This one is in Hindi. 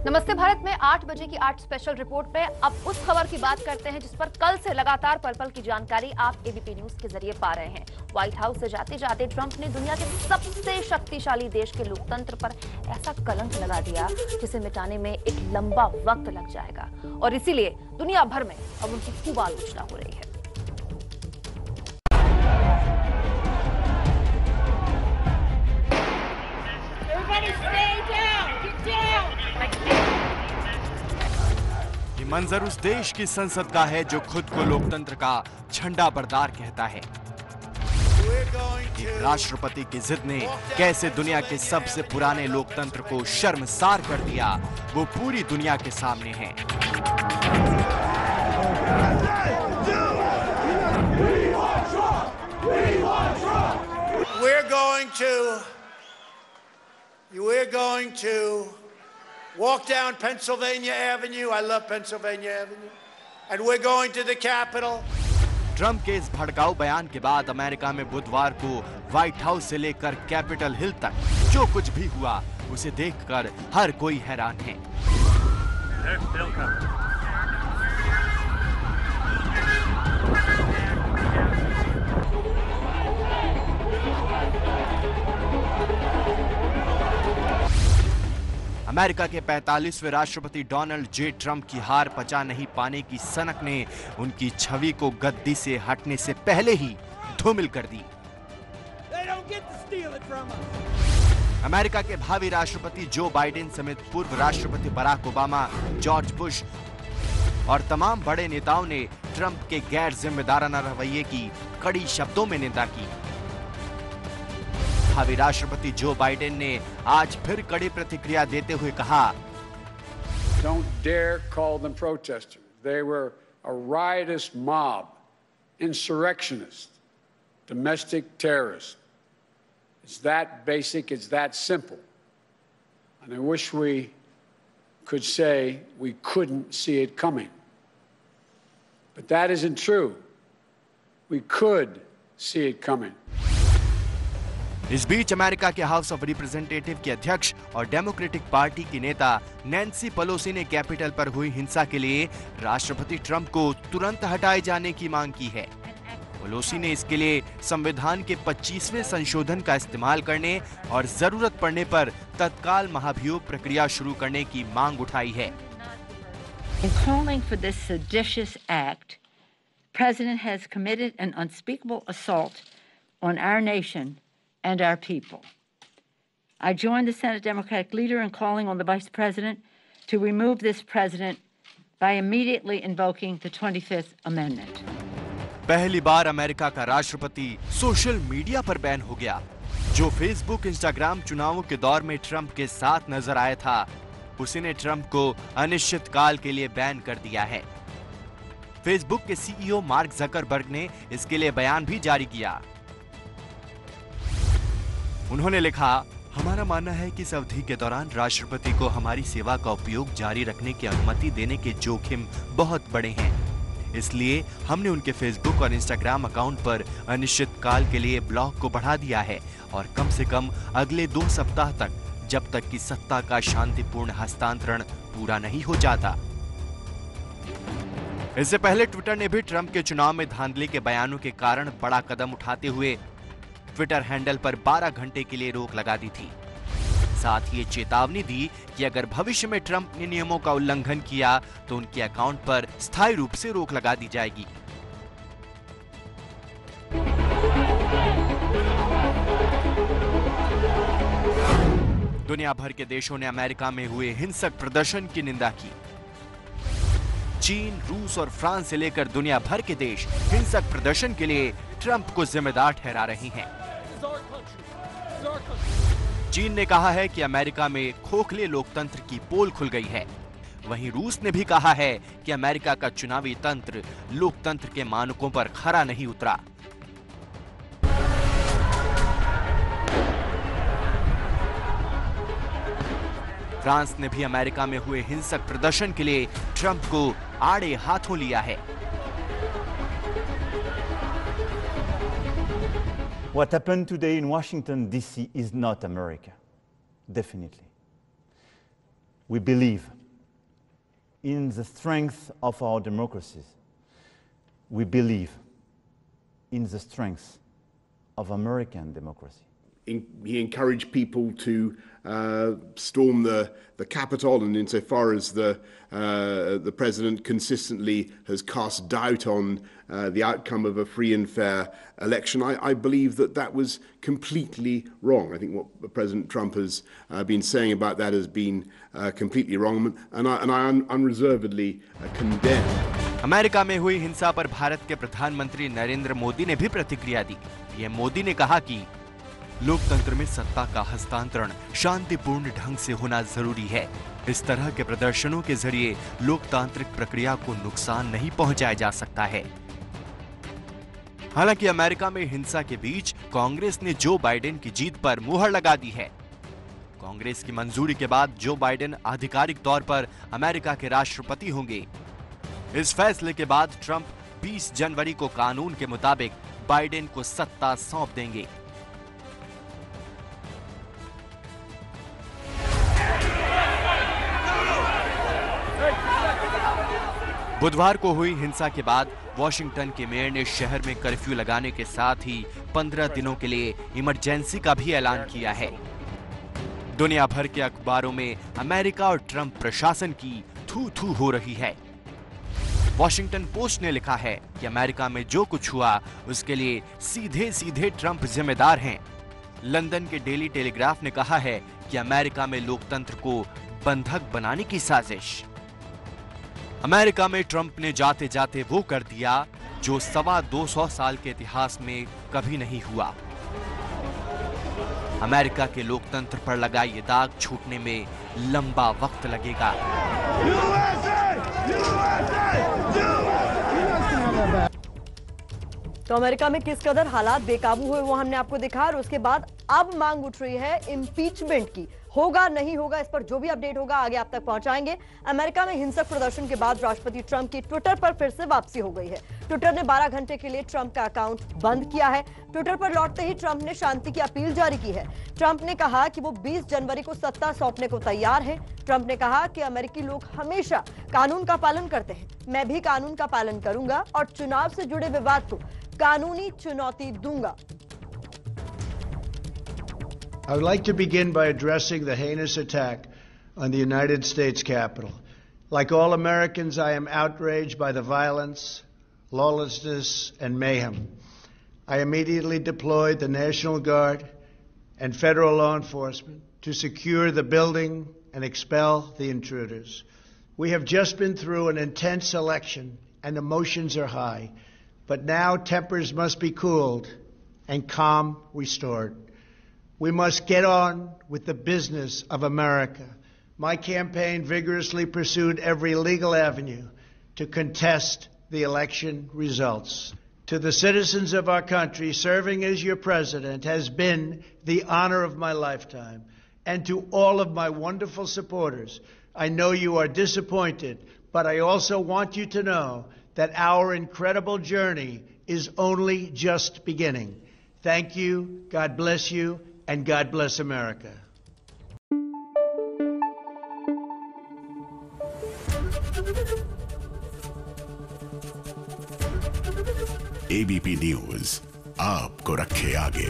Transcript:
नमस्ते भारत में 8 बजे की 8 स्पेशल रिपोर्ट में अब उस खबर की बात करते हैं जिस पर कल से लगातार पल पल की जानकारी आप एबीपी न्यूज के जरिए पा रहे हैं। व्हाइट हाउस से जाते जाते ट्रंप ने दुनिया के सबसे शक्तिशाली देश के लोकतंत्र पर ऐसा कलंक लगा दिया जिसे मिटाने में एक लंबा वक्त लग जाएगा और इसीलिए दुनिया भर में अब उनकी खूब आलोचना हो रही है। मंजर उस देश की संसद का है जो खुद को लोकतंत्र का झंडा बरदार कहता है। एक राष्ट्रपति की जिद ने कैसे दुनिया के सबसे पुराने लोकतंत्र को शर्मसार कर दिया, वो पूरी दुनिया के सामने है। We're going to walk down Pennsylvania Avenue. I love Pennsylvania Avenue. And we're going to the Capitol. Trump के इस भड़काऊ बयान के बाद अमेरिका में बुधवार को व्हाइट हाउस से लेकर कैपिटल हिल तक जो कुछ भी हुआ उसे देखकर हर कोई हैरान है। अमेरिका के 45वें राष्ट्रपति डोनाल्ड जे ट्रंप की हार पचा नहीं पाने की सनक ने उनकी छवि को गद्दी से हटने से पहले ही धूमिल कर दी। अमेरिका के भावी राष्ट्रपति जो बाइडेन समेत पूर्व राष्ट्रपति बराक ओबामा, जॉर्ज बुश और तमाम बड़े नेताओं ने ट्रंप के गैर जिम्मेदाराना रवैये की कड़ी शब्दों में निंदा की। भावी राष्ट्रपति जो बाइडेन ने आज फिर कड़ी प्रतिक्रिया देते हुए कहा, Don't dare call them protesters. They were a riotous mob, insurrectionists, domestic terrorists. It's that basic, it's that simple. And I wish we could say we couldn't see it coming. But that isn't true. We could see it coming. इस बीच अमेरिका के हाउस ऑफ रिप्रेजेंटेटिव के अध्यक्ष और डेमोक्रेटिक पार्टी की नेता नैन्सी पेलोसी ने कैपिटल पर हुई हिंसा के लिए राष्ट्रपति ट्रंप को तुरंत हटाए जाने की मांग की है। पेलोसी ने इसके लिए संविधान के 25वें संशोधन का इस्तेमाल करने और जरूरत पड़ने पर तत्काल महाभियोग प्रक्रिया शुरू करने की मांग उठाई है। In calling for this seditious act, the President has committed an unspeakable assault on our nation and our people. I join the Senate Democratic leader in calling on the Vice President to remove this president by immediately invoking the 25th Amendment. पहली बार अमेरिका का राष्ट्रपति सोशल मीडिया पर बैन हो गया। जो फेसबुक, इंस्टाग्राम चुनावों के दौर में ट्रंप के साथ नजर आया था, उसी ने ट्रंप को अनिश्चित काल के लिए बैन कर दिया है। फेसबुक के सीईओ मार्क जकरबर्ग ने इसके लिए बयान भी जारी किया। उन्होंने लिखा, हमारा मानना है कि इस अवधि के दौरान राष्ट्रपति को हमारी सेवा का उपयोग जारी रखने की अनुमति देने के जोखिम बहुत बड़े हैं। इसलिए हमने उनके फेसबुक और इंस्टाग्राम अकाउंट पर अनिश्चित काल के लिए ब्लॉक को बढ़ा दिया है और कम से कम अगले 2 सप्ताह तक, जब तक कि सत्ता का शांतिपूर्ण हस्तांतरण पूरा नहीं हो जाता। इससे पहले ट्विटर ने भी ट्रंप के चुनाव में धांधली के बयानों के कारण बड़ा कदम उठाते हुए ट्विटर हैंडल पर 12 घंटे के लिए रोक लगा दी थी। साथ ही ये चेतावनी दी कि अगर भविष्य में ट्रंप ने नियमों का उल्लंघन किया तो उनके अकाउंट पर स्थायी रूप से रोक लगा दी जाएगी। दुनिया भर के देशों ने अमेरिका में हुए हिंसक प्रदर्शन की निंदा की। चीन, रूस और फ्रांस से लेकर दुनिया भर के देश हिंसक प्रदर्शन के लिए ट्रंप को जिम्मेदार ठहरा रही हैं। चीन ने कहा है कि अमेरिका में खोखले लोकतंत्र की पोल खुल गई है। वहीं रूस ने भी कहा है कि अमेरिका का चुनावी तंत्र लोकतंत्र के मानकों पर खरा नहीं उतरा। फ्रांस ने भी अमेरिका में हुए हिंसक प्रदर्शन के लिए ट्रंप को आड़े हाथों लिया है। What happened today in Washington, D.C. is not America, definitely. We believe in the strength of our democracies. We believe in the strength of American democracy. He encouraged people to storm the Capitol, and insofar as the president consistently has cast doubt on the outcome of a free and fair election, I believe that was completely wrong. I think what President Trump has been saying about that has been completely wrong, and I unreservedly condemn. America में हुई हिंसा पर भारत के प्रधानमंत्री नरेंद्र मोदी ने भी प्रतिक्रिया दी। पीएम मोदी ने कहा कि लोकतंत्र में सत्ता का हस्तांतरण शांतिपूर्ण ढंग से होना जरूरी है। इस तरह के प्रदर्शनों के जरिए लोकतांत्रिक प्रक्रिया को नुकसान नहीं पहुंचाया जा सकता है। हालांकि अमेरिका में हिंसा के बीच कांग्रेस ने जो बाइडेन की जीत पर मुहर लगा दी है। कांग्रेस की मंजूरी के बाद जो बाइडेन आधिकारिक तौर पर अमेरिका के राष्ट्रपति होंगे। इस फैसले के बाद ट्रंप 20 जनवरी को कानून के मुताबिक बाइडेन को सत्ता सौंप देंगे। बुधवार को हुई हिंसा के बाद वॉशिंगटन के मेयर ने शहर में कर्फ्यू लगाने के साथ ही 15 दिनों के लिए इमरजेंसी का भी ऐलान किया है। दुनिया भर के अखबारों में अमेरिका और ट्रंप प्रशासन की थू-थू हो रही है। वॉशिंगटन पोस्ट ने लिखा है कि अमेरिका में जो कुछ हुआ उसके लिए सीधे-सीधे ट्रंप जिम्मेदार हैं। लंदन के डेली टेलीग्राफ ने कहा है कि अमेरिका में लोकतंत्र को बंधक बनाने की साजिश। अमेरिका में ट्रंप ने जाते जाते वो कर दिया जो 225 साल के इतिहास में कभी नहीं हुआ। अमेरिका के लोकतंत्र पर लगा ये दाग छूटने में लंबा वक्त लगेगा। तो अमेरिका में किस कदर हालात बेकाबू हुए वो हमने आपको दिखा, और उसके बाद अब मांग उठ रही है इम्पीचमेंट की। होगा नहीं होगा इस पर जो भी अपडेट होगा आगे आप तक पहुंचाएंगे। अमेरिका में हिंसक प्रदर्शन के बाद राष्ट्रपति ट्रंप की ट्विटर पर फिर से वापसी हो गई है। ट्विटर ने 12 घंटे के लिए ट्रंप का अकाउंट बंद किया है। ट्विटर पर लौटते ही ट्रंप ने शांति की अपील जारी की है। ट्रंप ने कहा कि वो 20 जनवरी को सत्ता सौंपने को तैयार है। ट्रंप ने कहा कि अमेरिकी लोग हमेशा कानून का पालन करते हैं, मैं भी कानून का पालन करूंगा और चुनाव से जुड़े विवाद को कानूनी चुनौती दूंगा। I would like to begin by addressing the heinous attack on the United States Capitol. Like all Americans, I am outraged by the violence, lawlessness, and mayhem. I immediately deployed the National Guard and federal law enforcement to secure the building and expel the intruders. We have just been through an intense election and emotions are high, but now tempers must be cooled and calm restored. We must get on with the business of America. My campaign vigorously pursued every legal avenue to contest the election results. To the citizens of our country, serving as your president has been the honor of my lifetime. And to all of my wonderful supporters, I know you are disappointed, but I also want you to know that our incredible journey is only just beginning. Thank you, God bless you, and God bless America. ABP news आपको रखे आगे।